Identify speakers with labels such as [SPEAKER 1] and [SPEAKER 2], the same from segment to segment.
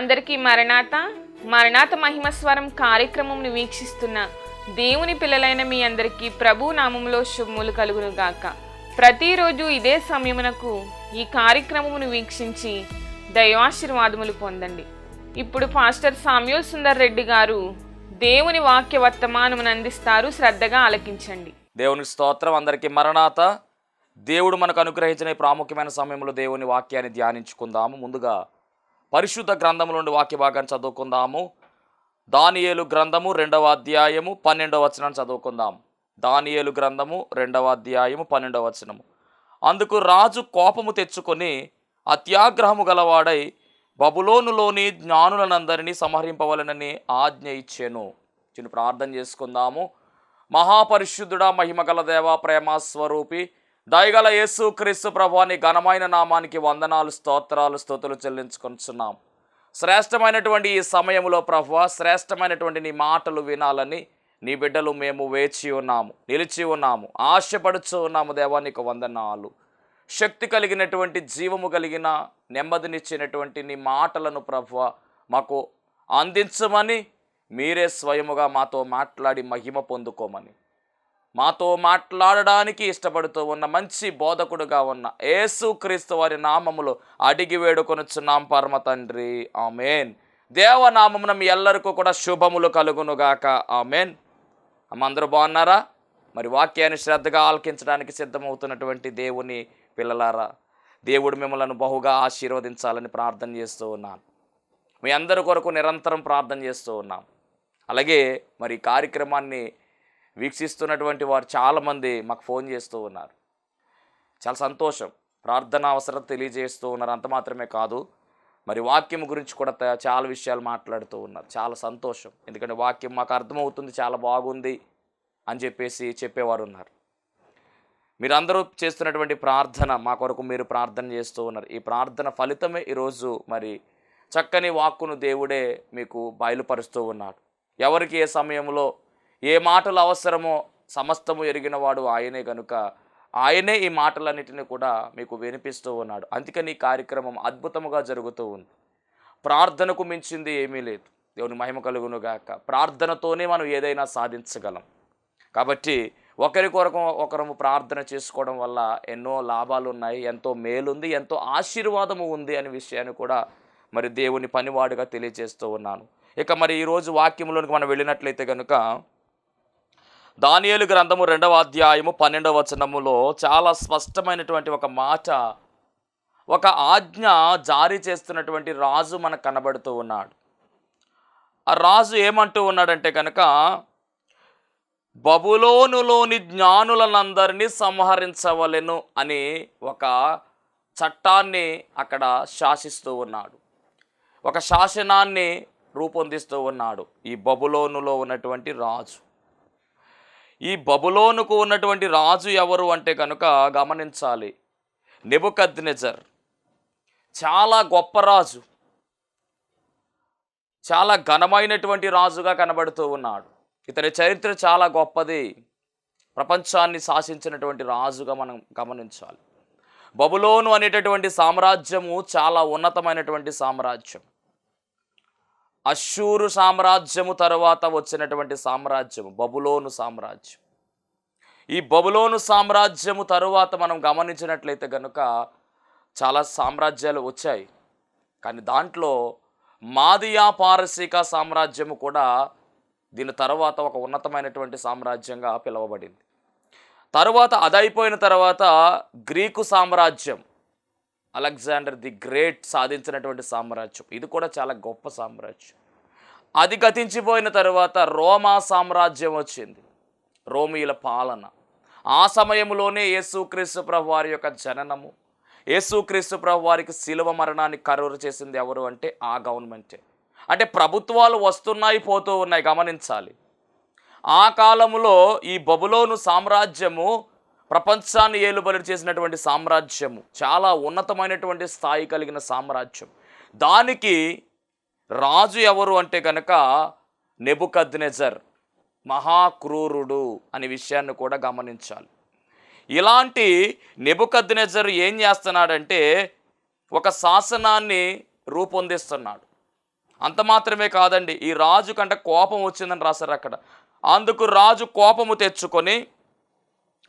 [SPEAKER 1] అందరికీ మరణాత మహిమస్వరం కార్యక్రమంను వీక్షిస్తున్న దేవుని పిల్లలైన మీ అందరికీ ప్రభు నామములో శుభములు కలుగును గాక. ప్రతిరోజు ఇదే సమయమునకు ఈ కార్యక్రమమును వీక్షించి దైవాశీర్వాదములు పొందండి. ఇప్పుడు పాస్టర్ సామ్యూల్ సుందర్ రెడ్డి గారు దేవుని వాక్య వర్తమానమును అందిస్తారు. శ్రద్ధగా ఆలకించండి.
[SPEAKER 2] దేవునికి స్తోత్రం. అందరికీ మరణాత. దేవుడు మనకు అనుగ్రహించిన ప్రాముఖ్యమైన సమయంలో దేవుని వాక్యాన్ని ధ్యానించుకుందాము. ముందుగా పరిశుద్ధ గ్రంథము నుండి వాక్య భాగాన్ని చదువుకుందాము. దానియేలు గ్రంథము 2వ అధ్యాయము 12వ వచనాన్ని చదువుకుందాం. దానియేలు గ్రంథము 2వ అధ్యాయము 12వ వచనము. అందుకు రాజు కోపము తెచ్చుకొని అత్యాగ్రహము గలవాడై బబులోనులోని జ్ఞానులనందరినీ సంహరింపవలనని ఆజ్ఞ ఇచ్చెను. చిన్న ప్రార్థన చేసుకుందాము. మహాపరిశుద్ధుడా, మహిమగల దేవా, ప్రేమ స్వరూపి, దయగల యేసు క్రీస్తు ప్రభువాని ఘనమైన నామానికి వందనాలు, స్తోత్రాలు, స్తుతులు చెల్లించుకొనిచున్నాం. శ్రేష్టమైనటువంటి ఈ సమయంలో ప్రభువా, శ్రేష్టమైనటువంటి నీ మాటలు వినాలని నీ బిడ్డలు మేము వేచి ఉన్నాము, నిలిచి ఉన్నాము, ఆశపడుచు ఉన్నాము. దేవా, నీకు వందనాలు. శక్తి కలిగినటువంటి, జీవము కలిగిన, నెమ్మదినిచ్చినటువంటి నీ మాటలను ప్రభువా మాకు అందించమని, మీరే స్వయముగా మాతో మాట్లాడి మహిమ పొందుకోమని, మాతో మాట్లాడడానికి ఇష్టపడుతూ ఉన్న మంచి బోధకుడుగా ఉన్న యేసు క్రీస్తు వారి నామములో అడిగి వేడుకొనుచున్నాం పరమ తండ్రి, ఆమెన్. దేవనామమున మీ ఎల్లరికూ కూడా శుభములు కలుగునుగాక, ఆమెన్. అందరూ బాగున్నారా? మరి వాక్యాన్ని శ్రద్ధగా ఆలకించడానికి సిద్ధమవుతున్నటువంటి దేవుని పిల్లలారా, దేవుడు మిమ్మల్ని బహుగా ఆశీర్వదించాలని ప్రార్థన చేస్తూ ఉన్నాను. మీ అందరి కొరకు నిరంతరం ప్రార్థన చేస్తూ ఉన్నాం. అలాగే మరి కార్యక్రమాన్ని వీక్షిస్తున్నటువంటి వారు చాలామంది మాకు ఫోన్ చేస్తూ ఉన్నారు. చాలా సంతోషం. ప్రార్థన అవసరం తెలియజేస్తూ ఉన్నారు. అంత మాత్రమే కాదు, మరి వాక్యం గురించి కూడా చాలా విషయాలు మాట్లాడుతూ ఉన్నారు. చాలా సంతోషం. ఎందుకంటే వాక్యం మాకు అర్థమవుతుంది, చాలా బాగుంది అని చెప్పేవారు ఉన్నారు. మీరందరూ చేస్తున్నటువంటి ప్రార్థన మా కొరకు మీరు ప్రార్థన చేస్తూ ఉన్నారు. ఈ ప్రార్థన ఫలితమే ఈరోజు మరి చక్కని వాక్కును దేవుడే మీకు బయలుపరుస్తూ ఉన్నాడు. ఎవరికి ఏ సమయంలో ఏ మాటలు అవసరమో సమస్తము ఎరిగినవాడు ఆయనే కనుక ఆయనే ఈ మాటలన్నిటిని కూడా మీకు వినిపిస్తూ ఉన్నాడు. అందుకని ఈ కార్యక్రమం అద్భుతముగా జరుగుతూ ఉంది. ప్రార్థనకు మించింది ఏమీ లేదు. దేవుని మహిమ కలుగునుగాక. ప్రార్థనతోనే మనం ఏదైనా సాధించగలం. కాబట్టి ఒకరి కొరకు ఒకరము ప్రార్థన చేసుకోవడం వల్ల ఎన్నో లాభాలు ఉన్నాయి, ఎంతో మేలుంది, ఎంతో ఆశీర్వాదము ఉంది అనే విషయాన్ని కూడా మరి దేవుని పనివాడుగా తెలియజేస్తూ ఉన్నాను. ఇక మరి ఈరోజు వాక్యంలోనికి మనం వెళ్ళినట్లయితే కనుక దానియేలు గ్రంథము 2వ అధ్యాయము 12వ వచనములో చాలా స్పష్టమైనటువంటి ఒక మాట, ఒక ఆజ్ఞ జారీ చేస్తున్నటువంటి రాజు మనకు కనబడుతూ ఉన్నాడు. ఆ రాజు ఏమంటూ ఉన్నాడంటే కనుక బబులోనులోని జ్ఞానులనందరినీ సంహరించవలెను అని ఒక చట్టాన్ని అక్కడ శాసిస్తూ ఉన్నాడు. ఒక శాసనాన్ని రూపొందిస్తూ ఉన్నాడు ఈ బబులోనులో ఉన్నటువంటి రాజు. ఈ బబులోనుకు ఉన్నటువంటి రాజు ఎవరు అంటే కనుక గమనించాలి, నెబుకద్నెజర్. చాలా గొప్ప రాజు, చాలా ఘనమైనటువంటి రాజుగా కనబడుతూ ఉన్నాడు. ఇతని చరిత్ర చాలా గొప్పది. ప్రపంచాన్ని శాసించినటువంటి రాజుగా మనం గమనించాలి. బబులోను అనేటటువంటి సామ్రాజ్యము చాలా ఉన్నతమైనటువంటి సామ్రాజ్యం. అష్షూరు సామ్రాజ్యము తరువాత వచ్చినటువంటి సామ్రాజ్యము బబులోను సామ్రాజ్యం. ఈ బబులోను సామ్రాజ్యము తరువాత మనం గమనించినట్లయితే కనుక చాలా సామ్రాజ్యాలు వచ్చాయి. కానీ దాంట్లో మాదియా పారసీక సామ్రాజ్యము కూడా దీని తర్వాత ఒక ఉన్నతమైనటువంటి సామ్రాజ్యంగా పిలువబడింది. తరువాత అదైపోయిన తర్వాత గ్రీకు సామ్రాజ్యం, అలెగ్జాండర్ ది గ్రేట్ సాధించినటువంటి సామ్రాజ్యం, ఇది కూడా చాలా గొప్ప సామ్రాజ్యం. అది గతించిపోయిన తర్వాత రోమా సామ్రాజ్యం వచ్చింది, రోమీల పాలన. ఆ సమయంలోనే యేసుక్రీస్తు ప్రభు వారి యొక్క జననము, యేసుక్రీస్తు ప్రభు వారికి శిలువ మరణాన్ని ఖరారు చేసింది ఎవరు అంటే ఆ గవర్నమెంటే. అంటే ప్రభుత్వాలు వస్తున్నాయి, పోతూ ఉన్నాయి. గమనించాలి, ఆ కాలంలో ఈ బబులోను సామ్రాజ్యము ప్రపంచాన్ని ఏలుబడి చేసినటువంటి సామ్రాజ్యము, చాలా ఉన్నతమైనటువంటి స్థాయి కలిగిన సామ్రాజ్యం. దానికి రాజు ఎవరు అంటే కనుక నెబుకద్నెజర్, మహాక్రూరుడు అనే విషయాన్ని కూడా గమనించాలి. ఇలాంటి నెబుకద్నెజర్ ఏం చేస్తున్నాడంటే ఒక శాసనాన్ని రూపొందిస్తున్నాడు. అంత మాత్రమే కాదండి, ఈ రాజు కంటే కోపం వచ్చిందని రాశారు అక్కడ. అందుకు రాజు కోపము తెచ్చుకొని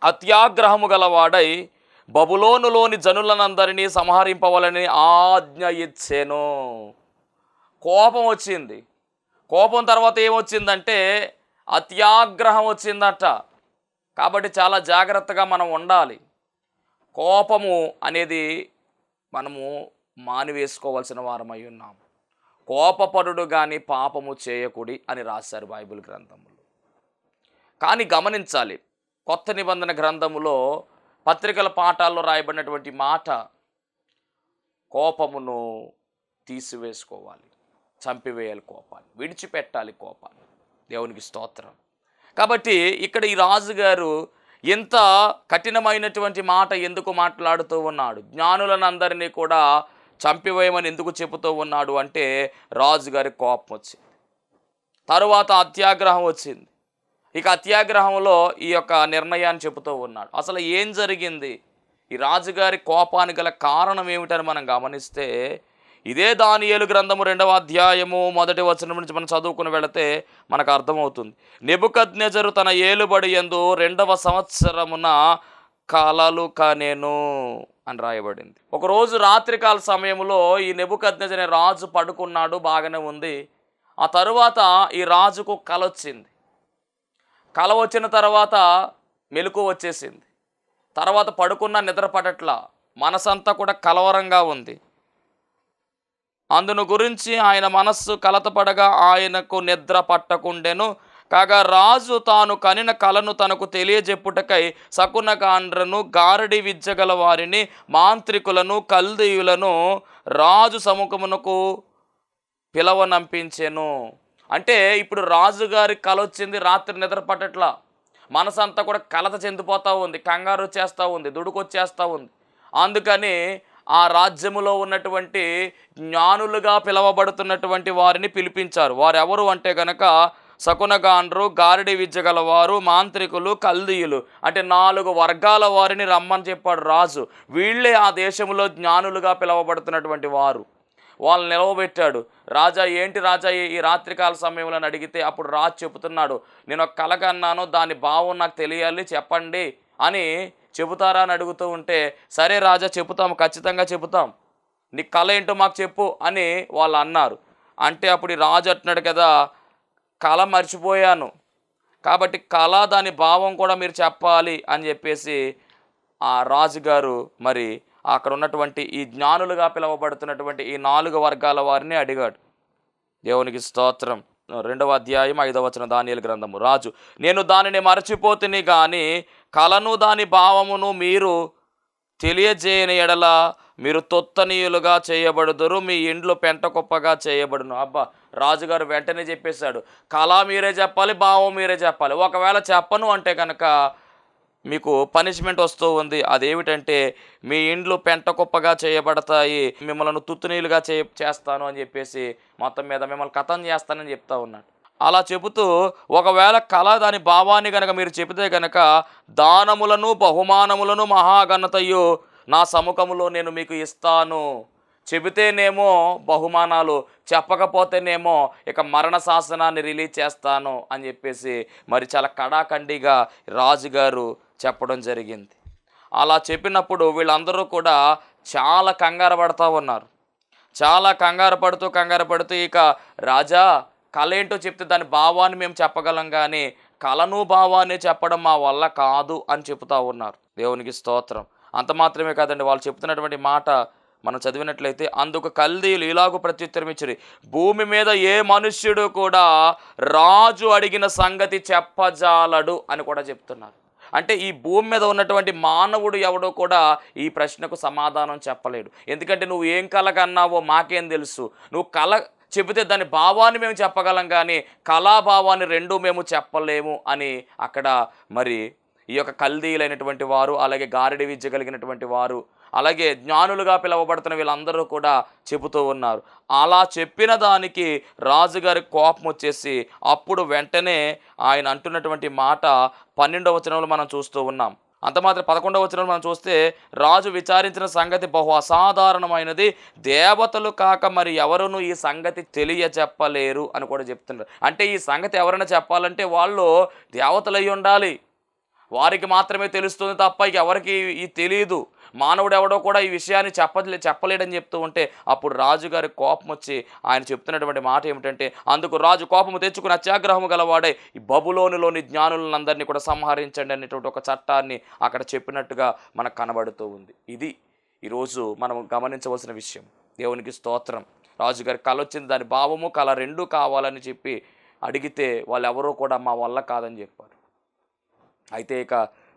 [SPEAKER 2] అత్యాగ్రహము గలవాడై బబులోనులోని జనులనందరినీ సంహరింపవలని ఆజ్ఞ ఇచ్చెను. కోపం వచ్చింది. కోపం తర్వాత ఏమొచ్చిందంటే అత్యాగ్రహం వచ్చిందట. కాబట్టి చాలా జాగ్రత్తగా మనం ఉండాలి. కోపము అనేది మనము మానివేసుకోవాల్సిన వారమై ఉన్నాము. కోపపరుడు కానీ పాపము చేయకుడి అని రాశారు బైబిల్ గ్రంథంలో. కానీ గమనించాలి, కొత్త నిబంధన గ్రంథములో పత్రికల పాఠాల్లో రాయబడినటువంటి మాట, కోపమును తీసివేసుకోవాలి, చంపివేయాలి, కోపాన్ని విడిచిపెట్టాలి, కోపాన్ని. దేవునికి స్తోత్రం. కాబట్టి ఇక్కడ ఈ రాజుగారు ఇంత కఠినమైనటువంటి మాట ఎందుకు మాట్లాడుతూ ఉన్నాడు, జ్ఞానులను అందరినీ కూడా చంపివేయమని ఎందుకు చెబుతూ ఉన్నాడు అంటే రాజుగారి కోపం వచ్చింది. తరువాత అత్యాగ్రహం వచ్చింది. ఇక అత్యాగ్రహంలో ఈ యొక్క నిర్ణయాన్ని చెబుతూ ఉన్నాడు. అసలు ఏం జరిగింది, ఈ రాజుగారి కోపానికి గల కారణం ఏమిటని మనం గమనిస్తే, ఇదే దానియేలు గ్రంథము 2వ అధ్యాయము 1వ వచనం నుంచి మనం చదువుకుని వెళితే మనకు అర్థమవుతుంది. నెబుకద్నెజరు తన ఏలుబడి యందు 2వ సంవత్సరమున కలలు కనెను అని రాయబడింది. ఒకరోజు రాత్రికాల సమయంలో ఈ నెబుకద్నెజరు అనే రాజు పడుకున్నాడు, బాగానే ఉంది. ఆ తరువాత ఈ రాజుకు కల వచ్చింది. కల వచ్చిన తర్వాత మెలకు వచ్చేసింది. తర్వాత పడుకున్న నిద్ర పడట్లా, మనసంతా కూడా కలవరంగా ఉంది. అందును గురించి ఆయన మనస్సు కలతపడగా ఆయనకు నిద్ర పట్టకుండెను. కాగా రాజు తాను కనిన కలను తనకు తెలియజెప్పుటకై శకునగాండ్రను, గారడి విద్యగల వారిని, మాంత్రికులను, కల్దీయులను రాజు సముఖమునకు పిలవనంపించెను. అంటే ఇప్పుడు రాజుగారి కల వచ్చింది, రాత్రి నిద్ర పట్టట్లా, మనసంతా కూడా కలత చెందిపోతూ ఉంది, కంగారు వచ్చేస్తూ ఉంది, దుడుకొచ్చేస్తూ ఉంది. అందుకని ఆ రాజ్యములో ఉన్నటువంటి జ్ఞానులుగా పిలవబడుతున్నటువంటి వారిని పిలిపించారు. వారు ఎవరు అంటే గనక శకునగాండ్రు, గారడి విద్య గలవారు, మాంత్రికులు, కల్దీయులు, అంటే 4 వర్గాల వారిని రమ్మని చెప్పాడు రాజు. వీళ్ళే ఆ దేశంలో జ్ఞానులుగా పిలవబడుతున్నటువంటి వారు. వాళ్ళని నిలవబెట్టాడు. రాజా, ఏంటి రాజా ఈ రాత్రికాల సమయంలో అని అడిగితే అప్పుడు రాజు చెబుతున్నాడు, నేను ఒక కల కన్నాను, దాని భావం నాకు తెలియాలి, చెప్పండి అని చెబుతారా అని అడుగుతూ ఉంటే, సరే రాజా చెబుతాము, ఖచ్చితంగా చెబుతాం, నీ కళ ఏంటో మాకు చెప్పు అని వాళ్ళు అన్నారు. అంటే అప్పుడు ఈ రాజు అంటున్నాడు కదా, కళ మర్చిపోయాను, కాబట్టి కళ దాని భావం కూడా మీరు చెప్పాలి అని చెప్పేసి ఆ రాజుగారు మరి అక్కడ ఉన్నటువంటి ఈ జ్ఞానులుగా పిలువబడుతున్నటువంటి ఈ 4 వర్గాల వారిని అడిగాడు. దేవునికి స్తోత్రం. 2వ అధ్యాయం 5వ వచనం దానియేలు గ్రంథము. రాజు, నేను దానిని మరచిపోతుని గాని కలను దాని భావమును మీరు తెలియజేయని ఎడల మీరు తొత్తనీయులుగా చేయబడుదురు, మీ ఇండ్లు పెంట కుప్పగా చేయబడును. అబ్బా, రాజుగారు వెంటనే చెప్పేశాడు, కళ మీరే చెప్పాలి, భావం మీరే చెప్పాలి. ఒకవేళ చెప్పను అంటే కనుక మీకు పనిష్మెంట్ వస్తూ ఉంది. అదేమిటంటే మీ ఇండ్లు పెంట కుప్పగా చేయబడతాయి, మిమ్మల్ని తుత్తునీలుగా చేస్తాను అని చెప్పేసి మొత్తం మీద మిమ్మల్ని కథం చేస్తానని చెప్తా ఉన్నాడు. అలా చెబుతూ ఒకవేళ కళ దాని భావాన్ని కనుక మీరు చెబితే కనుక దానములను, బహుమానములను, మహాఘనతయు నా సముఖములో నేను మీకు ఇస్తాను. చెబితేనేమో బహుమానాలు, చెప్పకపోతేనేమో ఇక మరణ శాసనాన్ని రిలీజ్ చేస్తాను అని చెప్పేసి మరి చాలా కడాఖండిగా రాజుగారు చెప్పడం జరిగింది. అలా చెప్పినప్పుడు వీళ్ళందరూ కూడా చాలా కంగారు పడుతూ ఉన్నారు. చాలా కంగారు పడుతూ ఇక రాజా, కళ ఏంటో చెప్తే దాని భావాన్ని మేము చెప్పగలం, కానీ కళను భావాన్ని చెప్పడం మా వల్ల కాదు అని చెప్తా ఉన్నారు. దేవునికి స్తోత్రం. అంత మాత్రమే కాదండి, వాళ్ళు చెప్తున్నటువంటి మాట మనం చదివినట్లయితే, అందుకు కల్దీయులు ఇలాగూ ప్రత్యుత్తరం ఇచ్చిరి, భూమి మీద ఏ మనుష్యుడు కూడా రాజు అడిగిన సంగతి చెప్పజాలడు అని కూడా చెప్తున్నారు. అంటే ఈ భూమి మీద ఉన్నటువంటి మానవుడు ఎవడో కూడా ఈ ప్రశ్నకు సమాధానం చెప్పలేడు. ఎందుకంటే నువ్వు ఏం కళ కన్నావో మాకేం తెలుసు, నువ్వు కళ చెబితే దాని భావాన్ని మేము చెప్పగలం, కానీ కళాభావాన్ని రెండూ మేము చెప్పలేము అని అక్కడ మరి ఈ యొక్క కల్దీయులైనటువంటి వారు, అలాగే గారడి విద్య కలిగినటువంటి వారు, అలాగే జ్ఞానులుగా పిలువబడుతున్న వీళ్ళందరూ కూడా చెబుతూ ఉన్నారు. అలా చెప్పిన దానికి రాజుగారి కోపం వచ్చేసి అప్పుడు వెంటనే ఆయన అంటున్నటువంటి మాట 12వ వచనంలో మనం చూస్తూ ఉన్నాం. అంత మాత్రం 11వ వచనం మనం చూస్తే, రాజు విచారించిన సంగతి బహు అసాధారణమైనది, దేవతలు కాక మరి ఎవరును ఈ సంగతి తెలియచెప్పలేరు అని కూడా చెప్తున్నారు. అంటే ఈ సంగతి ఎవరైనా చెప్పాలంటే వాళ్ళు దేవతలు అయి ఉండాలి, వారికి మాత్రమే తెలుస్తుంది తప్ప ఇక ఎవరికి ఇది తెలియదు, మానవుడు ఎవడో కూడా ఈ విషయాన్ని చెప్పలేడని చెప్తూ ఉంటే, అప్పుడు రాజుగారి కోపం వచ్చి ఆయన చెప్తున్నటువంటి మాట ఏమిటంటే, అందుకు రాజు కోపము తెచ్చుకుని అత్యాగ్రహము గలవాడే ఈ బబులోనులోని జ్ఞానులందరినీ కూడా సంహరించండి అనేటువంటి ఒక చట్టాన్ని అక్కడ చెప్పినట్టుగా మనకు కనబడుతూ ఉంది. ఇది ఈరోజు మనం గమనించవలసిన విషయం. దేవునికి స్తోత్రం. రాజుగారి కళ వచ్చింది, దాని భావము కళ రెండూ కావాలని చెప్పి అడిగితే వాళ్ళు ఎవరో కూడా మా వల్ల కాదని చెప్పారు. అయితే ఇక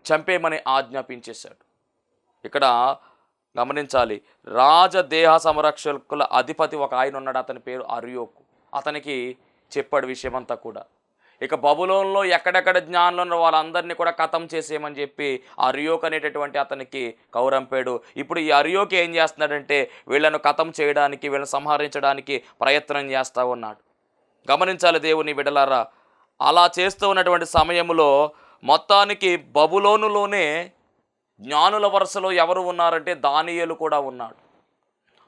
[SPEAKER 2] చంపేయమని ఆజ్ఞాపించేశాడు. ఇక్కడ గమనించాలి, రాజదేహ సంరక్షకుల అధిపతి ఒక ఆయన ఉన్నాడు, అతని పేరు అర్యోకు. అతనికి చెప్పాడు విషయమంతా కూడా. ఇక బబులోన్లో ఎక్కడెక్కడ జ్ఞానులు ఉన్న వాళ్ళందరినీ కూడా ఖతం చేసేయమని చెప్పి అర్యోక్ అనేటటువంటి అతనికి కౌరంపాడు. ఇప్పుడు ఈ అర్యోక్ ఏం చేస్తున్నాడంటే వీళ్ళను ఖతం చేయడానికి, వీళ్ళని సంహరించడానికి ప్రయత్నం చేస్తూ ఉన్నాడు. గమనించాలి దేవుని బిడ్డలారా, అలా చేస్తూ ఉన్నటువంటి సమయంలో మొత్తానికి బబులోనులోనే జ్ఞానుల వరుసలో ఎవరు ఉన్నారంటే దానియేలు కూడా ఉన్నాడు.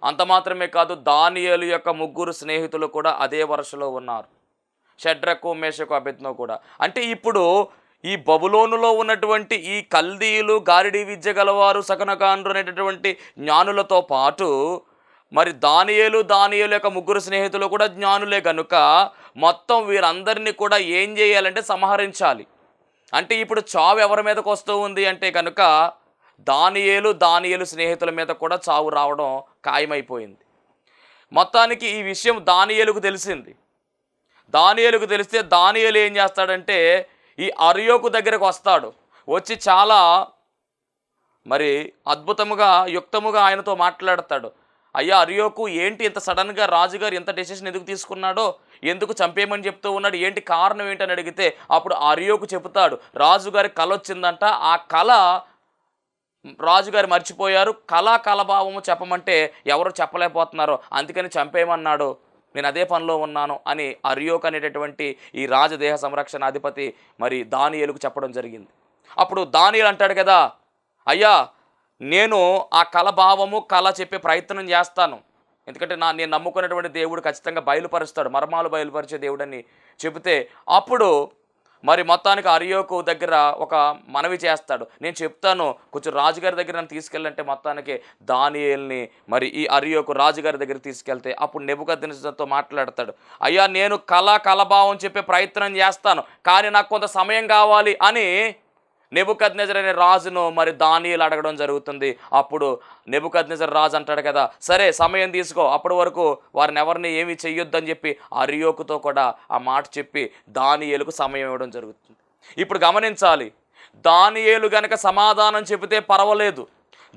[SPEAKER 2] అంత మాత్రమే కాదు, దానియేలు యొక్క 3 స్నేహితులు కూడా అదే వరుసలో ఉన్నారు, షడ్రకు, మేషకు, అబేద్నెగో కూడా. అంటే ఇప్పుడు ఈ బబులోనులో ఉన్నటువంటి ఈ కల్దీయులు, గారిడి విద్య గలవారు, సకనకాండ్రు అనేటటువంటి జ్ఞానులతో పాటు మరి దానియేలు యొక్క 3 స్నేహితులు కూడా జ్ఞానులే కనుక మొత్తం వీరందరినీ కూడా ఏం చేయాలంటే సంహరించాలి. అంటే ఇప్పుడు చావు ఎవరి మీదకి వస్తూ ఉంది అంటే కనుక దానియేలు స్నేహితుల మీద కూడా చావు రావడం ఖాయమైపోయింది. మొత్తానికి ఈ విషయం దానియేలుకు తెలిసింది. దానియేలుకు తెలిస్తే దానియేలు ఏం చేస్తాడంటే ఈ అర్యోకు దగ్గరకు వస్తాడు. వచ్చి చాలా మరి అద్భుతముగా, యుక్తముగా ఆయనతో మాట్లాడతాడు. అయ్యా అర్యోకు, ఏంటి ఇంత సడన్గా రాజుగారు ఎంత డెసిషన్ ఎందుకు తీసుకున్నాడో, ఎందుకు చంపేయమని చెప్తూ ఉన్నాడు, ఏంటి కారణం ఏంటని అడిగితే అప్పుడు అర్యోకు చెబుతాడు, రాజుగారి కళ వచ్చిందంట, ఆ కళ రాజుగారు మర్చిపోయారు, కళాభావము చెప్పమంటే ఎవరు చెప్పలేకపోతున్నారో అందుకని చంపేయమన్నాడు, నేను అదే పనిలో ఉన్నాను అని అర్యోక్ అనేటటువంటి ఈ రాజదేహ సంరక్షణ అధిపతి మరి దానియేలుకు చెప్పడం జరిగింది. అప్పుడు దానియేలు అంటాడు కదా, అయ్యా నేను ఆ కళ చెప్పే ప్రయత్నం చేస్తాను, ఎందుకంటే నేను నమ్ముకున్నటువంటి దేవుడు ఖచ్చితంగా బయలుపరుస్తాడు, మర్మాలు బయలుపరిచే దేవుడని చెబితే అప్పుడు మరి మొత్తానికి అర్యోకు దగ్గర ఒక మనవి చేస్తాడు, నేను చెప్తాను, కొంచెం రాజుగారి దగ్గర నన్ను తీసుకెళ్ళంటే మొత్తానికి దానియేలుని మరి ఈ అర్యోకు రాజుగారి దగ్గర తీసుకెళ్తే అప్పుడు నెబుకద్నెజరుతో మాట్లాడతాడు, అయ్యా నేను కళాభావం చెప్పే ప్రయత్నం చేస్తాను, కానీ నాకు కొంత సమయం కావాలి అని నెబుకద్నెజరు అనే రాజును మరి దానియేలు అడగడం జరుగుతుంది. అప్పుడు నెబుకద్నెజరు రాజు అంటాడు కదా, సరే సమయం తీసుకో, అప్పటి వరకు వారిని ఎవరిని ఏమీ చెయ్యొద్దని చెప్పి అర్యోకుతో కూడా ఆ మాట చెప్పి దానియేలుకు సమయం ఇవ్వడం జరుగుతుంది. ఇప్పుడు గమనించాలి, దానియేలు గనక సమాధానం చెబితే పర్వాలేదు,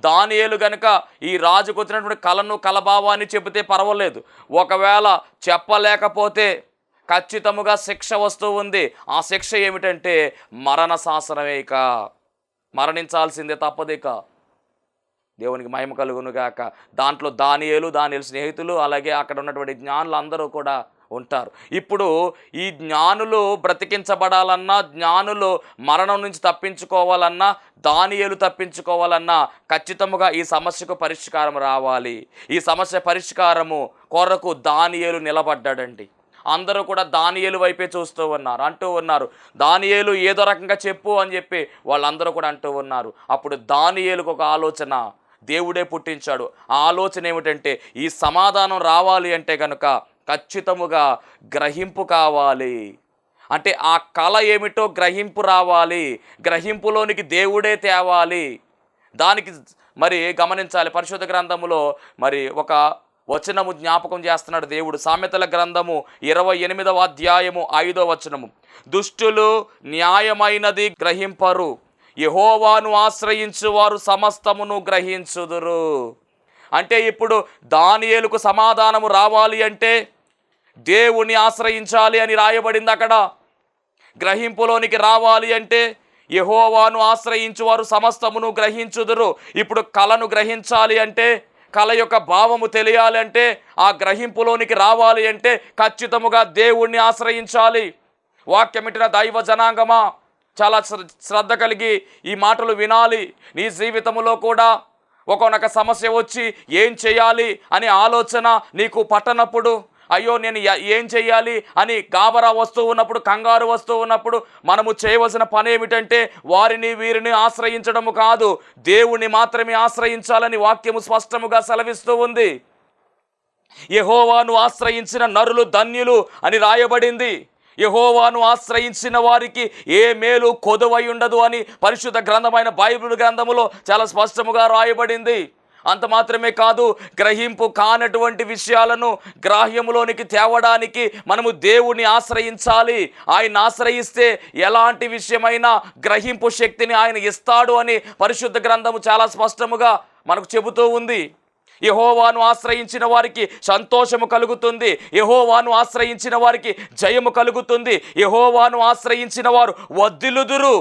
[SPEAKER 2] దానియేలు గనక ఈ రాజుకు వచ్చినటువంటి కళాభావాన్ని చెబితే పర్వాలేదు, ఒకవేళ చెప్పలేకపోతే ఖచ్చితముగా శిక్ష వస్తూ ఉంది. ఆ శిక్ష ఏమిటంటే మరణ శాసనమే, ఇక మరణించాల్సిందే, తప్పదిక. దేవునికి మహిమ కలుగునుగాక. దాంట్లో దానియేలు స్నేహితులు అలాగే అక్కడ ఉన్నటువంటి జ్ఞానులు అందరూ కూడా ఉంటారు. ఇప్పుడు ఈ జ్ఞానులు బ్రతికించబడాలన్నా, జ్ఞానులు మరణం నుంచి తప్పించుకోవాలన్నా, దానియేలు తప్పించుకోవాలన్నా ఖచ్చితంగా ఈ సమస్యకు పరిష్కారం రావాలి. ఈ సమస్య పరిష్కారము కొరకు దానియేలు నిలబడ్డాడండి. అందరూ కూడా దానియేలు వైపే చూస్తూ ఉన్నారు, అంటూ ఉన్నారు, దానియేలు ఏదో రకంగా చెప్పు అని చెప్పి వాళ్ళందరూ కూడా అంటూ ఉన్నారు. అప్పుడు దానియేలుకు ఒక ఆలోచన దేవుడే పుట్టించాడు. ఆ ఆలోచన ఏమిటంటే ఈ సమాధానం రావాలి అంటే కనుక ఖచ్చితముగా గ్రహింపు కావాలి. అంటే ఆ కళ ఏమిటో గ్రహింపు రావాలి, గ్రహింపులోనికి దేవుడే తేవాలి. దానికి మరి గమనించాలి, పరిశుద్ధ గ్రంథములో మరి ఒక వచనము జ్ఞాపకం చేస్తున్నాడు దేవుడు. సామెతల గ్రంథము 28వ అధ్యాయము 5వ వచనము, దుష్టులు న్యాయమైనది గ్రహింపరు, యెహోవాను ఆశ్రయించు వారు సమస్తమును గ్రహించుదురు. అంటే ఇప్పుడు దానియేలుకు సమాధానము రావాలి అంటే దేవుని ఆశ్రయించాలి అని రాయబడింది అక్కడ. గ్రహింపులోనికి రావాలి అంటే యెహోవాను ఆశ్రయించు వారు సమస్తమును గ్రహించుదురు. ఇప్పుడు కళను గ్రహించాలి అంటే, కళ యొక్క భావము తెలియాలి అంటే, ఆ గ్రహింపులోనికి రావాలి అంటే ఖచ్చితముగా దేవుణ్ణి ఆశ్రయించాలి. వాక్యమిటిన దైవ జనాంగమా, చాలా శ్రద్ధ కలిగి ఈ మాటలు వినాలి. నీ జీవితంలో కూడా ఒకనొక సమస్య వచ్చి ఏం చేయాలి అనే ఆలోచన నీకు పట్టనప్పుడు, అయ్యో నేను ఏం చేయాలి అని గాబరా వస్తూ ఉన్నప్పుడు, కంగారు వస్తూ ఉన్నప్పుడు మనము చేయవలసిన పని ఏమిటంటే వారిని వీరిని ఆశ్రయించడము కాదు, దేవుణ్ణి మాత్రమే ఆశ్రయించాలని వాక్యము స్పష్టముగా సెలవిస్తూ ఉంది. యెహోవాను ఆశ్రయించిన నరులు ధన్యులు అని రాయబడింది. యెహోవాను ఆశ్రయించిన వారికి ఏ మేలు కొదువై ఉండదు అని పరిశుద్ధ గ్రంథమైన బైబిల్ గ్రంథములో చాలా స్పష్టముగా రాయబడింది. అంత మాత్రమే కాదు, గ్రహింపు కానటువంటి విషయాలను గ్రాహ్యములోనికి తేవడానికి మనము దేవుణ్ణి ఆశ్రయించాలి. ఆయన ఆశ్రయిస్తే ఎలాంటి విషయమైనా గ్రహింపు శక్తిని ఆయన ఇస్తాడు అని పరిశుద్ధ గ్రంథము చాలా స్పష్టముగా మనకు చెబుతూ ఉంది. యెహోవాను ఆశ్రయించిన వారికి సంతోషము కలుగుతుంది, యెహోవాను ఆశ్రయించిన వారికి జయము కలుగుతుంది, యెహోవాను ఆశ్రయించిన వారు వర్ధిల్లుదురు,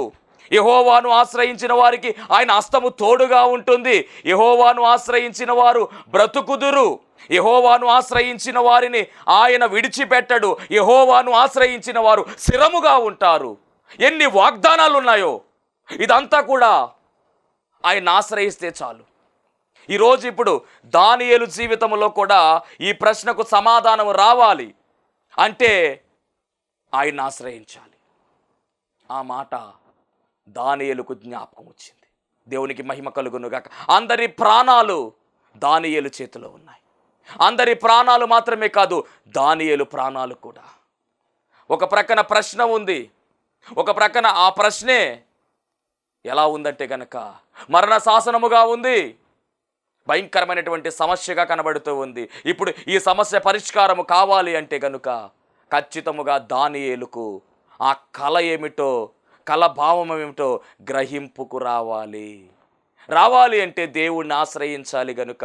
[SPEAKER 2] యెహోవాను ఆశ్రయించిన వారికి ఆయన హస్తము తోడుగా ఉంటుంది, యెహోవాను ఆశ్రయించిన వారు బ్రతుకుదురు, యెహోవాను ఆశ్రయించిన వారిని ఆయన విడిచిపెట్టడు, యెహోవాను ఆశ్రయించిన వారు స్థిరముగా ఉంటారు. ఎన్ని వాగ్దానాలు ఉన్నాయో! ఇదంతా కూడా ఆయన ఆశ్రయిస్తే చాలు. ఈరోజు ఇప్పుడు దానియేలు జీవితంలో కూడా ఈ ప్రశ్నకు సమాధానం రావాలి అంటే ఆయన ఆశ్రయించాలి. ఆ మాట దానియేలుకు జ్ఞాపకం వచ్చింది. దేవునికి మహిమ కలుగునుగాక. అందరి ప్రాణాలు దానియేలు చేతిలో ఉన్నాయి. అందరి ప్రాణాలు మాత్రమే కాదు, దానియేలు ప్రాణాలు కూడా. ఒక ప్రక్కన ప్రశ్న ఉంది, ఒక ప్రక్కన ఆ ప్రశ్నే ఎలా ఉందంటే గనక మరణ శాసనముగా ఉంది, భయంకరమైనటువంటి సమస్యగా కనబడుతూ ఉంది. ఇప్పుడు ఈ సమస్య పరిష్కారము కావాలి అంటే గనుక ఖచ్చితముగా దానియేలుకు ఆ కళ ఏమిటో, కళ భావం ఏమిటో గ్రహింపుకు రావాలి అంటే దేవుణ్ణి ఆశ్రయించాలి. గనుక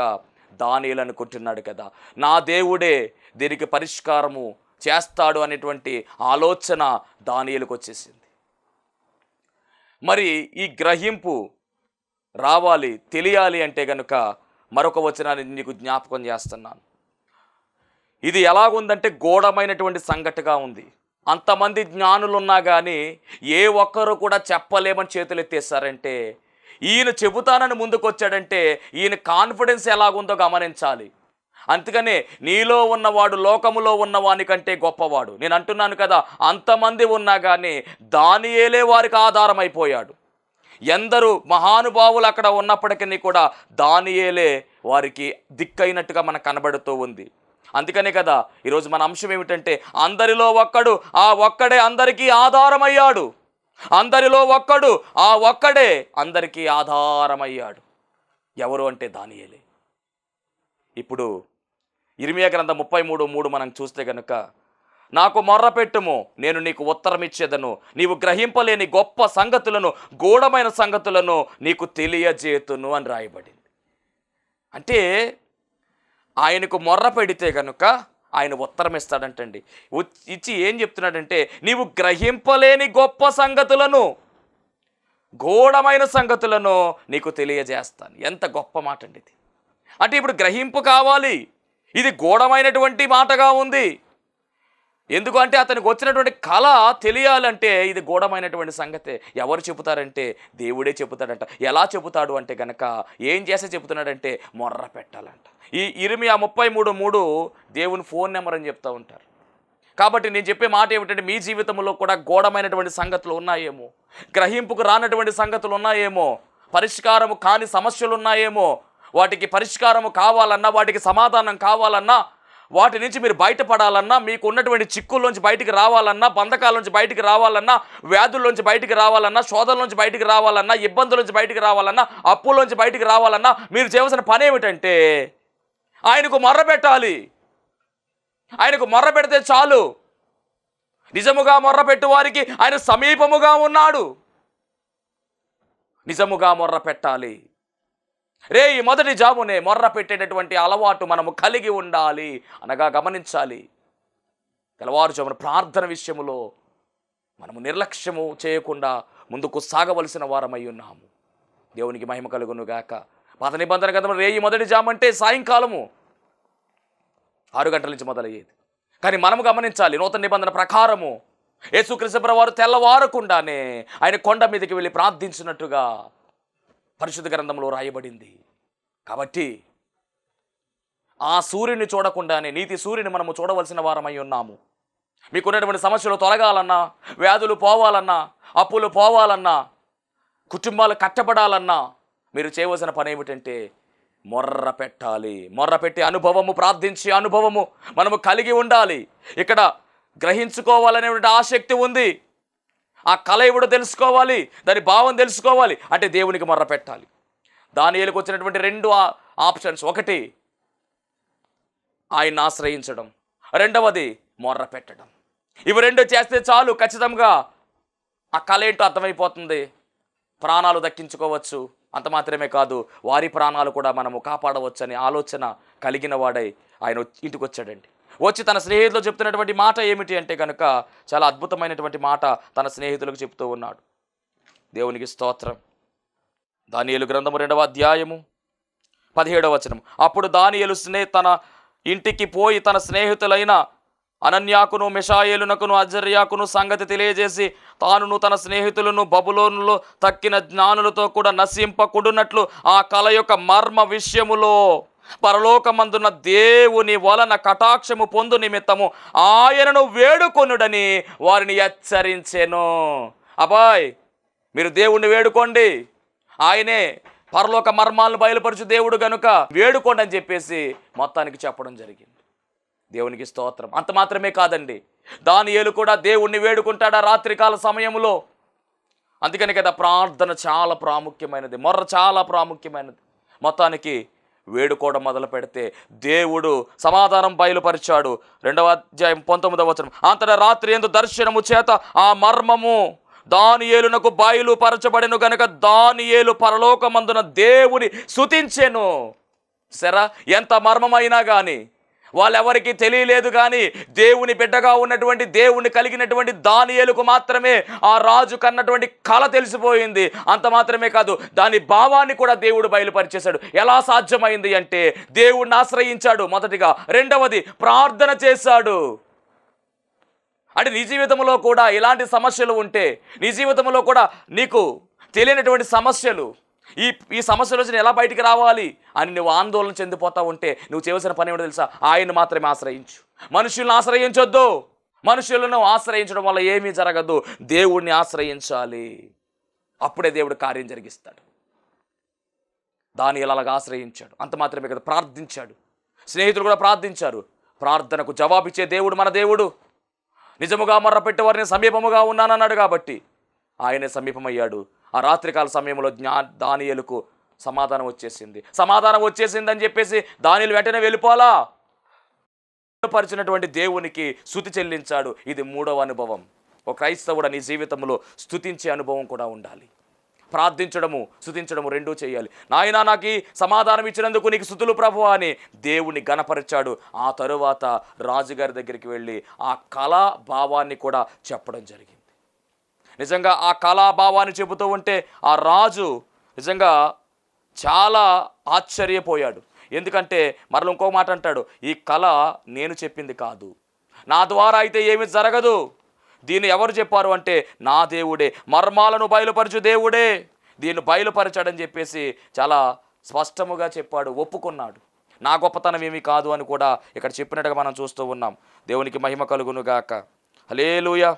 [SPEAKER 2] దానియేలు అనుకుంటున్నాడు కదా, నా దేవుడే దీనికి పరిష్కారము చేస్తాడు అనేటువంటి ఆలోచన దానియేలుకు వచ్చేసింది. మరి ఈ గ్రహింపు రావాలి, తెలియాలి అంటే గనుక మరొక వచనాన్ని నీకు జ్ఞాపకం చేస్తున్నాను. ఇది ఎలాగుందంటే గూఢమైనటువంటి సంగతిగా ఉంది. అంతమంది జ్ఞానులు ఉన్నా కానీ ఏ ఒక్కరు కూడా చెప్పలేమని చేతులు ఎత్తేస్తారంటే, ఈయన చెబుతానని ముందుకు వచ్చాడంటే ఈయన కాన్ఫిడెన్స్ ఎలాగుందో గమనించాలి. అందుకనే నీలో ఉన్నవాడు లోకములో ఉన్నవాని కంటే గొప్పవాడు. నేను అంటున్నాను కదా, అంతమంది ఉన్నా కానీ దానియేలే వారికి ఆధారమైపోయాడు. ఎందరు మహానుభావులు అక్కడ ఉన్నప్పటికీ కూడా దానియేలే వారికి దిక్కైనట్టుగా మనకు కనబడుతూ ఉంది. అందుకనే కదా ఈరోజు మన అంశం ఏమిటంటే అందరిలో ఒక్కడు, ఆ ఒక్కడే అందరికీ ఆధారమయ్యాడు. అందరిలో ఒక్కడు, ఆ ఒక్కడే అందరికీ ఆధారమయ్యాడు. ఎవరు అంటే దానియేలే. ఇప్పుడు ఇర్మియా గ్రంథం 33:3 మనం చూస్తే గనుక, నాకు మొర్రపెట్టుము, నేను నీకు ఉత్తరం ఇచ్చేదను, నీవు గ్రహింపలేని గొప్ప సంగతులను, గూఢమైన సంగతులను నీకు తెలియజేతును అని రాయబడింది. అంటే ఆయనకు మొర్ర పెడితే కనుక ఆయన ఉత్తరం ఇస్తాడంటండి. ఇచ్చి ఏం చెప్తున్నాడంటే, నీవు గ్రహింపలేని గొప్ప సంగతులను, గూఢమైన సంగతులను నీకు తెలియజేస్తాను. ఎంత గొప్ప మాట అండి ఇది. అంటే ఇప్పుడు గ్రహింపు కావాలి, ఇది గూఢమైనటువంటి మాటగా ఉంది. ఎందుకంటే అతనికి వచ్చినటువంటి కళ తెలియాలంటే ఇది గూఢమైనటువంటి సంగతే. ఎవరు చెబుతారంటే దేవుడే చెబుతాడంట. ఎలా చెబుతాడు అంటే గనక ఏం చేస్తే చెబుతున్నాడంటే మొర్ర పెట్టాలంట. ఈ ఇర్మియా 33:3 దేవుని ఫోన్ నెంబర్ అని చెప్తూ ఉంటారు. కాబట్టి నేను చెప్పే మాట ఏమిటంటే, మీ జీవితంలో కూడా గూఢమైనటువంటి సంగతులు ఉన్నాయేమో, గ్రహింపుకు రానటువంటి సంగతులు ఉన్నాయేమో, పరిష్కారము కాని సమస్యలు ఉన్నాయేమో, వాటికి పరిష్కారము కావాలన్నా, వాటికి సమాధానం కావాలన్నా, వాటి నుంచి మీరు బయటపడాలన్నా, మీకు ఉన్నటువంటి చిక్కుల్లోంచి బయటికి రావాలన్నా, బంధకాల నుంచి బయటికి రావాలన్నా, వ్యాధుల్లోంచి బయటికి రావాలన్నా, శోధనలోంచి బయటికి రావాలన్నా, ఇబ్బందుల్లోంచి బయటికి రావాలన్నా, అప్పుల్లోంచి బయటికి రావాలన్నా మీరు చేయవలసిన పని ఏమిటంటే ఆయనకు మొర్ర పెట్టాలి. ఆయనకు మొర్ర పెడితే చాలు. నిజముగా మొర్ర పెట్టు వారికి ఆయన సమీపముగా ఉన్నాడు. నిజముగా మొర్ర పెట్టాలి. ఈ మొదటి జామునే మొర్ర పెట్టేటటువంటి అలవాటు మనము కలిగి ఉండాలి అనగా గమనించాలి. తెల్లవారుజామున ప్రార్థన విషయములో మనము నిర్లక్ష్యము చేయకుండా ముందుకు సాగవలసిన వారమై ఉన్నాము. దేవునికి మహిమ కలుగును గాక. పాత నిబంధన గ్రంథంలో రేయి మొదటి జాము అంటే సాయంకాలము 6 గంటల నుంచి మొదలయ్యేది. కానీ మనము గమనించాలి, నూతన నిబంధన ప్రకారము యేసుక్రీస్తు ప్రభువు వారు తెల్లవారకుండానే ఆయన కొండ మీదకి వెళ్ళి ప్రార్థించినట్టుగా పరిశుద్ధ గ్రంథంలో రాయబడింది. కాబట్టి ఆ సూర్యుని చూడకుండానే నీతి సూర్యుని మనము చూడవలసిన వారమై ఉన్నాము. మీకున్నటువంటి సమస్యలు తొలగాలన్నా, వ్యాధులు పోవాలన్నా, అప్పులు పోవాలన్నా, కుటుంబాలు కట్టబడాలన్నా మీరు చేయవలసిన పని ఏమిటంటే మొర్ర పెట్టాలి. మొర్ర పెట్టి అనుభవము, ప్రార్థించే అనుభవము మనము కలిగి ఉండాలి. ఇక్కడ గ్రహించుకోవాలనేటువంటి ఆసక్తి ఉంది. ఆ కళ ఏమిటో తెలుసుకోవాలి, దాని భావం తెలుసుకోవాలి అంటే దేవునికి మొర్ర పెట్టాలి. దానియేలుకు వచ్చినటువంటి రెండు ఆప్షన్స్, ఒకటి ఆయన్ని ఆశ్రయించడం, రెండవది మొర్ర పెట్టడం. ఇవి రెండు చేస్తే చాలు, ఖచ్చితంగా ఆ కళ ఏంటో అర్థమైపోతుంది, ప్రాణాలు దక్కించుకోవచ్చు. అంత మాత్రమే కాదు, వారి ప్రాణాలు కూడా మనము కాపాడవచ్చని ఆలోచన కలిగిన వాడై ఆయన ఇంటికి వచ్చాడండి. వచ్చి తన స్నేహితులు చెప్తున్నటువంటి మాట ఏమిటి అంటే కనుక చాలా అద్భుతమైనటువంటి మాట తన స్నేహితులకు చెప్తూ ఉన్నాడు. దేవునికి స్తోత్రం. దానియేలు గ్రంథము 2వ అధ్యాయము 17వ వచనం. అప్పుడు దానియేలు తన ఇంటికి పోయి తన స్నేహితులైన అనన్యాకును, మిషాయేలునకును, అజర్యాకును సంగతి తెలియజేసి తానును తన స్నేహితులను బబులోనులో తక్కిన జ్ఞానులతో కూడా నశింపకుడునట్లు ఆ కళ యొక్క మర్మ విషయములో పరలోకమందున్న దేవుని వలన కటాక్షము పొందు నిమిత్తము ఆయనను వేడుకొనుడని వారిని హెచ్చరించెను. అబ్బాయ్, మీరు దేవుణ్ణి వేడుకోండి, ఆయనే పరలోక మర్మాలను బయలుపరచు దేవుడు గనుక వేడుకోండి అని చెప్పేసి మొత్తానికి చెప్పడం జరిగింది. దేవునికి స్తోత్రం. అంత మాత్రమే కాదండి, దానియేలు కూడా దేవుణ్ణి వేడుకుంటాడా రాత్రికాల సమయంలో. అందుకని కదా ప్రార్థన చాలా ప్రాముఖ్యమైనది, మొర్ర చాలా ప్రాముఖ్యమైనది. మొత్తానికి వేడుకోవడం మొదలు పెడితే దేవుడు సమాధానం బయలుపరిచాడు. 2వ అధ్యాయం 19వ వచనం. అంతటా రాత్రి యందు దర్శనము చేత ఆ మర్మము దానియేలునకు బయలుపరచబడెను గనుక దానియేలు పరలోకమందున దేవుని స్తుతించెను. సరే, ఎంత మర్మమైనా కానీ వాళ్ళెవరికి తెలియలేదు, కానీ దేవుని బిడ్డగా ఉన్నటువంటి, దేవుని కలిగినటువంటి దానియేలుకు మాత్రమే ఆ రాజు కన్నటువంటి కళ తెలిసిపోయింది. అంత మాత్రమే కాదు, దాని భావాన్ని కూడా దేవుడు బయలుపరిచేశాడు. ఎలా సాధ్యమైంది అంటే దేవుడిని ఆశ్రయించాడు మొదటిగా, రెండవది ప్రార్థన చేశాడు. అంటే నీ జీవితంలో కూడా ఇలాంటి సమస్యలు ఉంటే, నీ జీవితంలో కూడా నీకు తెలియనటువంటి సమస్యలు, ఈ సమస్యల నుంచి ఎలా బయటికి రావాలి అని నువ్వు ఆందోళన చెందిపోతా ఉంటే నువ్వు చేయవలసిన పని ఏమిటో తెలుసా? ఆయన్ని మాత్రమే ఆశ్రయించు. మనుషులను ఆశ్రయించొద్దు. మనుషులను ఆశ్రయించడం వల్ల ఏమీ జరగదు. దేవుణ్ణి ఆశ్రయించాలి, అప్పుడే దేవుడు కార్యం జరిగిస్తాడు. దానియేలు అలాగా ఆశ్రయించాడు. అంత మాత్రమే కదా, ప్రార్థించాడు. స్నేహితులు కూడా ప్రార్థించారు. ప్రార్థనకు జవాబిచ్చే దేవుడు మన దేవుడు. నిజముగా మొర్రపెట్టే వారిని సమీపముగా ఉన్నానన్నాడు కాబట్టి ఆయనే సమీపమయ్యాడు. ఆ రాత్రికాల సమయంలో దానియేలుకు సమాధానం వచ్చేసింది అని చెప్పేసి దానియేలు వెంటనే వెళ్ళిపోలా, పరిచినటువంటి దేవునికి స్తుతి చెల్లించాడు. ఇది 3వ అనుభవం. ఒక క్రైస్తవుడు నీ జీవితంలో స్తుతించే అనుభవం కూడా ఉండాలి. ప్రార్థించడము, స్తుతించడము రెండూ చేయాలి. నాయనా, నాకు సమాధానం ఇచ్చినందుకు నీకు స్తుతులు ప్రభువా అని దేవుని గణపరిచాడు. ఆ తరువాత రాజుగారి దగ్గరికి వెళ్ళి ఆ కళా భావాన్ని కూడా చెప్పడం జరిగింది. నిజంగా ఆ కళాభావాన్ని చెబుతూ ఉంటే ఆ రాజు నిజంగా చాలా ఆశ్చర్యపోయాడు. ఎందుకంటే మరల ఇంకో మాట అంటాడు, ఈ కళ నేను చెప్పింది కాదు, నా ద్వారా అయితే ఏమి జరగదు. దీన్ని ఎవరు చెప్పారు అంటే నా దేవుడే, మర్మాలను బయలుపరచు దేవుడే దీన్ని బయలుపరచాడని చెప్పేసి చాలా స్పష్టముగా చెప్పాడు, ఒప్పుకున్నాడు. నా గొప్పతనం ఏమీ కాదు అని కూడా ఇక్కడ చెప్పినట్టుగా మనం చూస్తూ ఉన్నాం. దేవునికి మహిమ కలుగును గాక. హల్లెలూయా.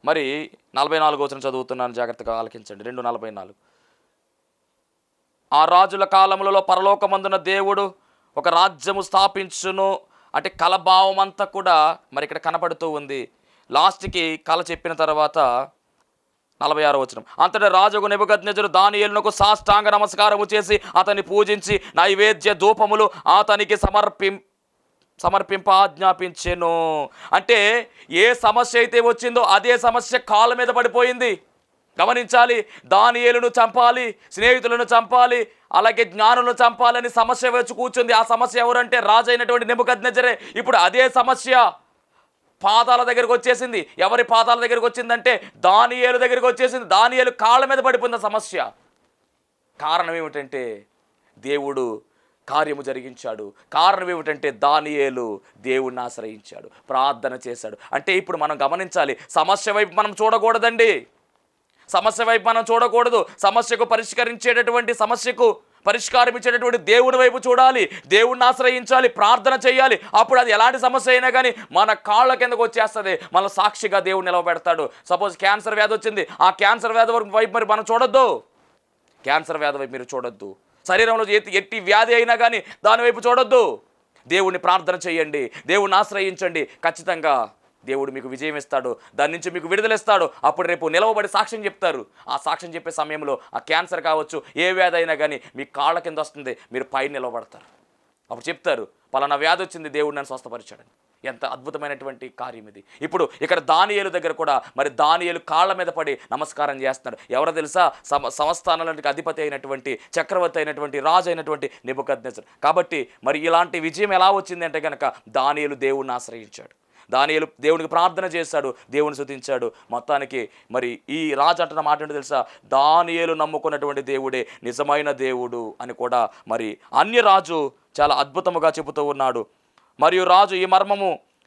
[SPEAKER 2] మరి 44వ వచనం చదువుతున్నాను, జాగ్రత్తగా ఆలకించండి. 2:44. ఆ రాజుల కాలములలో పరలోకమందున దేవుడు ఒక రాజ్యము స్థాపించును అంటే కలభావం అంతా కూడా మరి ఇక్కడ కనపడుతూ ఉంది. లాస్ట్కి కళ చెప్పిన తర్వాత 46వ వచనం. అంతటా రాజుకు నెబుకద్నెజరు దానియేలునకు సాష్టాంగ నమస్కారము చేసి అతన్ని పూజించి నైవేద్య ధూపములు అతనికి సమర్పింప ఆజ్ఞాపించెను. అంటే ఏ సమస్య అయితే వచ్చిందో అదే సమస్య కాళ్ళ మీద పడిపోయింది. గమనించాలి, దానియేలును చంపాలి, స్నేహితులను చంపాలి, అలాగే జ్ఞానులను చంపాలని సమస్య వచ్చి కూర్చుంది. ఆ సమస్య ఎవరంటే రాజు అయినటువంటి నెబుకద్నెజరే. ఇప్పుడు అదే సమస్య పాదాల దగ్గరికి వచ్చేసింది. ఎవరి పాదాల దగ్గరికి వచ్చిందంటే దానియేలు దగ్గరికి వచ్చేసింది. దానియేలు కాళ్ళ మీద పడిపోయింది సమస్య. కారణం ఏమిటంటే దేవుడు కార్యము జరిగించాడు. కారణం ఏమిటంటే దానియేలు దేవుణ్ణి ఆశ్రయించాడు, ప్రార్థన చేశాడు. అంటే ఇప్పుడు మనం గమనించాలి, సమస్య వైపు మనం చూడకూడదండి. సమస్య వైపు మనం చూడకూడదు. సమస్యకు పరిష్కారం ఇచ్చేటటువంటి దేవుని వైపు చూడాలి, దేవుణ్ణి ఆశ్రయించాలి, ప్రార్థన చేయాలి. అప్పుడు అది ఎలాంటి సమస్య అయినా కానీ మన కాళ్ళ కిందకు వచ్చేస్తుంది. మన సాక్షిగా దేవుడు నిలవబెడతాడు. సపోజ్ క్యాన్సర్ వ్యాధి వచ్చింది, ఆ క్యాన్సర్ వ్యాధి వైపు మరి మనం చూడొద్దు. క్యాన్సర్ వ్యాధి వైపు మీరు చూడొద్దు. శరీరంలో ఎట్టి వ్యాధి అయినా కానీ దాని వైపు చూడొద్దు. దేవుణ్ణి ప్రార్థన చేయండి, దేవుణ్ణి ఆశ్రయించండి. ఖచ్చితంగా దేవుడు మీకు విజయం ఇస్తాడు, దాని నుంచి మీకు విడుదలిస్తాడు. అప్పుడు రేపు నిలవబడి సాక్ష్యం చెప్తారు. ఆ సాక్ష్యం చెప్పే సమయంలో ఆ క్యాన్సర్ కావచ్చు, ఏ వ్యాధి అయినా కానీ మీ కాళ్ళ కింద వస్తుంది, మీరు పైన నిలవబడతారు. అప్పుడు చెప్తారు, పలానా వ్యాధి వచ్చింది, దేవుడు నన్ను స్వస్థపరిచాడని. ఎంత అద్భుతమైనటువంటి కార్యం ఇది. ఇప్పుడు ఇక్కడ దానియేలు దగ్గర కూడా మరి దానియేలు కాళ్ళ మీద పడి నమస్కారం చేస్తున్నాడు. ఎవరో తెలుసా? సంస్థానాలకి అధిపతి అయినటువంటి, చక్రవర్తి అయినటువంటి, రాజు అయినటువంటి నెబుకద్నెజర్. కాబట్టి మరి ఇలాంటి విజయం ఎలా వచ్చింది అంటే కనుక దానియేలు దేవుణ్ణి ఆశ్రయించాడు, దానియేలు దేవునికి ప్రార్థన చేశాడు, దేవుని స్తుతించాడు. మొత్తానికి మరి ఈ రాజు అంటున్న మాట ఏంటో తెలుసా? దానియేలు నమ్ముకున్నటువంటి దేవుడే నిజమైన దేవుడు అని కూడా మరి అన్య రాజు చాలా అద్భుతముగా చెబుతూ ఉన్నాడు. మరియు రాజు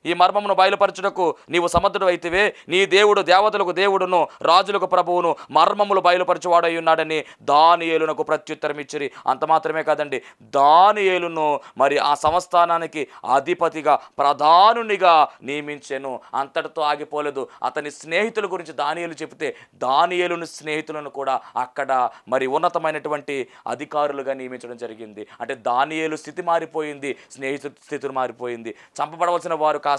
[SPEAKER 2] ఈ మర్మమును బయలుపరచుటకు నీవు సమర్థుడు అయితివే. నీ దేవుడు దేవతలకు దేవుడును రాజులకు ప్రభువును మర్మములు బయలుపరచువాడై ఉన్నాడని దానియేలునకు ప్రత్యుత్తరం ఇచ్చిరి. అంత మాత్రమే కాదండి, దానియేలును మరి ఆ సంస్థానానికి అధిపతిగా ప్రధానునిగా నియమించెను. అంతటితో ఆగిపోలేదు. అతని స్నేహితుల గురించి దానియేలు చెబితే దానియేలుని స్నేహితులను కూడా అక్కడ మరి ఉన్నతమైనటువంటి అధికారులుగా నియమించడం జరిగింది. అంటే దానియేలు స్థితి మారిపోయింది, స్నేహితుల స్థితి మారిపోయింది. చంపబడవలసిన వారు కాస్త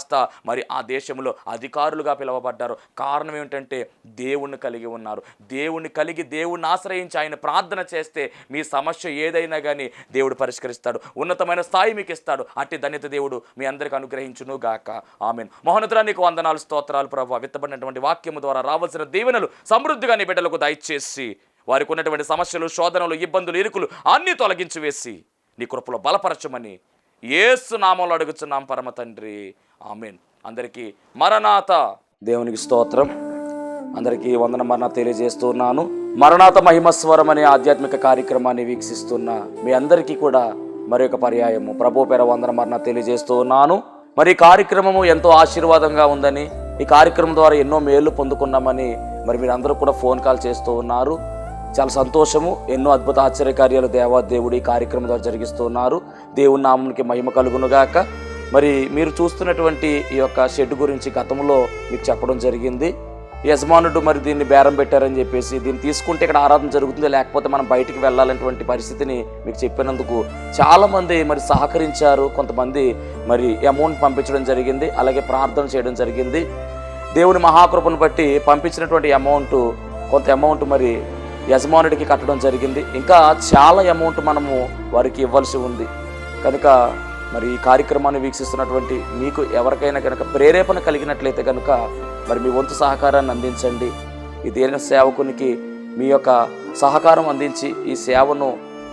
[SPEAKER 2] మరి ఆ దేశంలో అధికారులుగా పిలువబడ్డారు. కారణం ఏమిటంటే దేవుణ్ణి కలిగి ఉన్నారు. దేవుణ్ణి ఆశ్రయించి ఆయన ప్రార్థన చేస్తే మీ సమస్య ఏదైనా కానీ దేవుడు పరిష్కరిస్తాడు, ఉన్నతమైన స్థాయి మీకు ఇస్తాడు. అట్టి ధన్యత దేవుడు మీ అందరికీ అనుగ్రహించును గాక. ఆమేన్. మహోన్నతుడా, నీకు వందనాలు, స్తోత్రాలు ప్రభువా. విత్తబడినటువంటి వాక్యము ద్వారా రావాల్సిన దీవెనలు సమృద్ధిగా నీ బిడ్డలకు దయచేసి వారికి ఉన్నటువంటి సమస్యలు, శోధనలు, ఇబ్బందులు, ఇరుకులు అన్నీ తొలగించి వేసి నీ కృపలో బలపరచమని యేసు నామంలో అడుగుచున్నాం పరమ తండ్రి. ఆమేన్. అందరికీ మరణాత. దేవునికి స్తోత్రం. అందరికీ వందన మరణ తెలియజేస్తున్నాను. మరణాత మహిమస్వరం అనే ఆధ్యాత్మిక కార్యక్రమాన్ని వీక్షిస్తున్న మీ అందరికీ కూడా మరి ఒక పర్యాయము ప్రభు పేర వందన మరణ తెలియజేస్తూ ఉన్నాను. మరి ఈ కార్యక్రమము ఎంతో ఆశీర్వాదంగా ఉందని, ఈ కార్యక్రమం ద్వారా ఎన్నో మేలు పొందుకున్నామని మరి మీరు అందరూ కూడా ఫోన్ కాల్ చేస్తూ ఉన్నారు. చాలా సంతోషము. ఎన్నో అద్భుత ఆశ్చర్యకార్యాలు దేవాదేవుడు ఈ కార్యక్రమం ద్వారా జరిగిస్తున్నారు. దేవుని నామమునికి మహిమ కలుగునుగాక. మరి మీరు చూస్తున్నటువంటి ఈ యొక్క షెడ్ గురించి గతంలో మీకు చెప్పడం జరిగింది. యజమానుడు మరి దీన్ని బేరం పెట్టారని చెప్పేసి, దీన్ని తీసుకుంటే ఇక్కడ ఆరాధన జరుగుతుంది, లేకపోతే మనం బయటికి వెళ్ళాలనేటువంటి పరిస్థితిని మీకు చెప్పినందుకు చాలామంది మరి సహకరించారు. కొంతమంది మరి అమౌంట్ పంపించడం జరిగింది, అలాగే ప్రార్థన చేయడం జరిగింది. దేవుని మహాకృపను బట్టి పంపించినటువంటి కొంత అమౌంట్ మరి యజమానుడికి కట్టడం జరిగింది. ఇంకా చాలా అమౌంట్ మనము వారికి ఇవ్వాల్సి ఉంది. కనుక మరి ఈ కార్యక్రమాన్ని వీక్షిస్తున్నటువంటి మీకు ఎవరికైనా కనుక ప్రేరేపణ కలిగినట్లయితే కనుక మరి మీ వంతు సహకారాన్ని అందించండి. ఈ దేన సేవకునికి మీ యొక్క సహకారం అందించి ఈ సేవను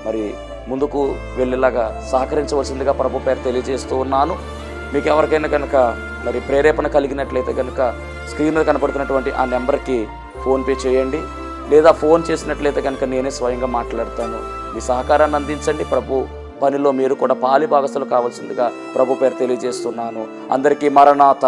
[SPEAKER 2] మరి ముందుకు వెళ్ళేలాగా సహకరించవలసిందిగా ప్రభు పేరు తెలియజేస్తూ ఉన్నాను. మీకు ఎవరికైనా కనుక మరి ప్రేరేపణ కలిగినట్లయితే కనుక స్క్రీన్ మీద కనపడుతున్నటువంటి ఆ నెంబర్కి ఫోన్పే చేయండి, లేదా ఫోన్ చేసినట్లయితే కనుక నేనే స్వయంగా మాట్లాడతాను. మీ సహకారాన్ని అందించండి. ప్రభు పనిలో మీరు కూడా పాలి భాగస్తులు కావాల్సిందిగా ప్రభు పేరు తెలియజేస్తున్నాను. అందరికీ మరణాత.